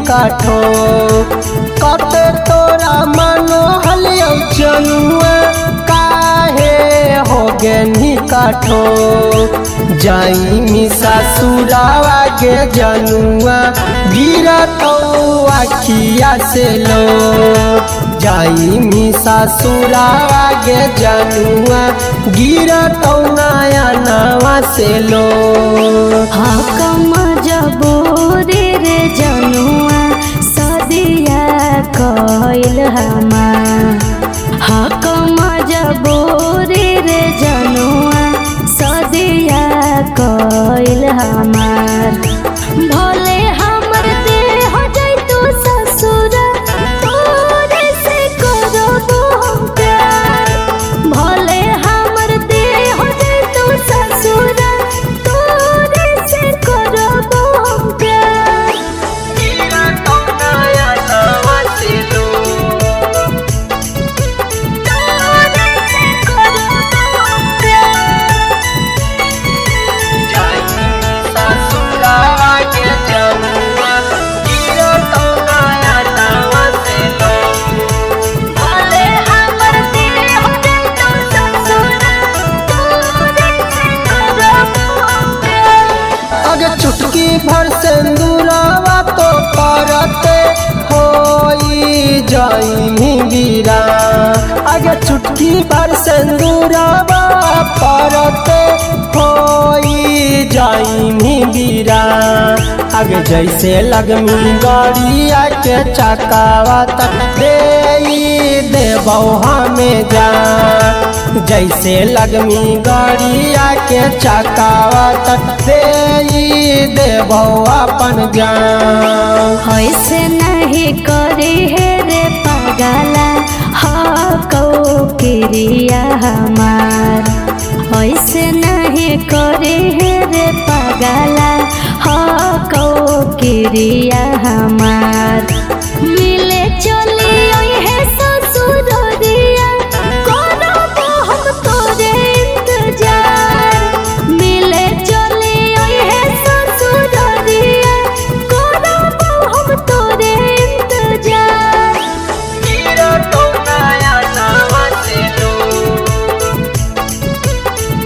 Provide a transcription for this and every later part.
काठो कते तोरा मनो हलियो जनुआ काहे हो गेनी काठो जाई मी ससुरावा गे जनुआ गिरतो आखिया से लो जाई मी ससुरावा गे जनुआ गिरतो नया नवा से लो हकम जबोरे रे जनुआ सदिया कइल हमार हकम जबोरे रे जनुआ सदिया कइल हमार भले हमर देह जैतु ससुर तोरे से करबो हम प्यार भले हमर देह जैतु ससुर तोरे से करबो हम प्यार गिरतो नया नवा से लो तोरे से करबो हम प्यार जाई ससुरावा गे जनुआ गिरतो नया नवा से लो भले हमर देह जैतु ससुर तोरे से करबो हम प्यार अगे चुटकी भर सिंदूरावा तो परते होई जाई गिरा अगे चुटकी भर सिंदूरावा परते होई जाई गिरा अगे जैसे लगमी गड़िया के चकावा तक देबौ हमें जा जैसे लगमी गड़िया के चकावा तक देबौ अपन जान ऐसे नहीं करे हे रे पगला हकौ क्रिया हमार ऐसे नहीं करे हे रे पगला हकौ क्रिया हमार मिले चली है ससुरिया करबो हम तोरे इंतजार मिले चली है ससुरिया करबो हम तोरे इंतजार गिरतो नया नवा से लो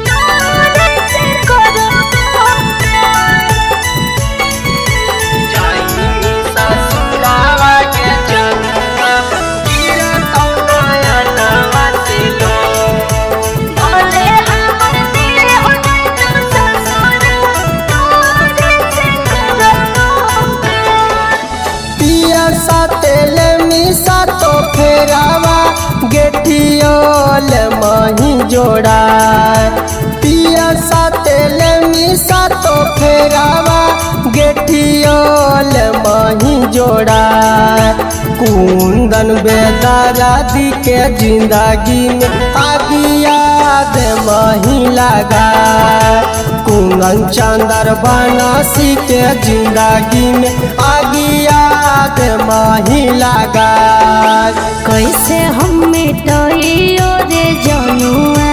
तोरे से करबो हम प्यार जाई ससुरावा गे जनुआ गिरतो नया नवा से लो भले हमर देह जैतु ससुर तोरे से करबो हम प्यार पिया साते ले मिसा तो फेरावा गेठियोल मही जोड़ा पिया साते ले मिसा तो फेरावा गेठियोल मही जोड़ा कुंदन बेदारा दी के जिंदगी में आगिया दे मही लगा कुंदन चंदर बनासी के जिंदगी में आगिया दे मही लगा कैसे हम मिटाइयो रे जनुआ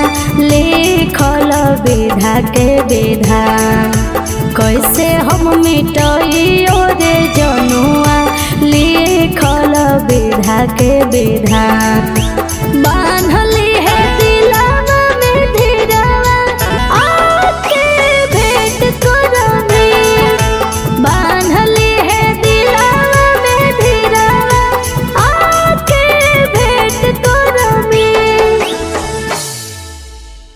लिखल विधा के विधान कैसे हम मिटाइयो रे जनुआ लिखल विधा के विधान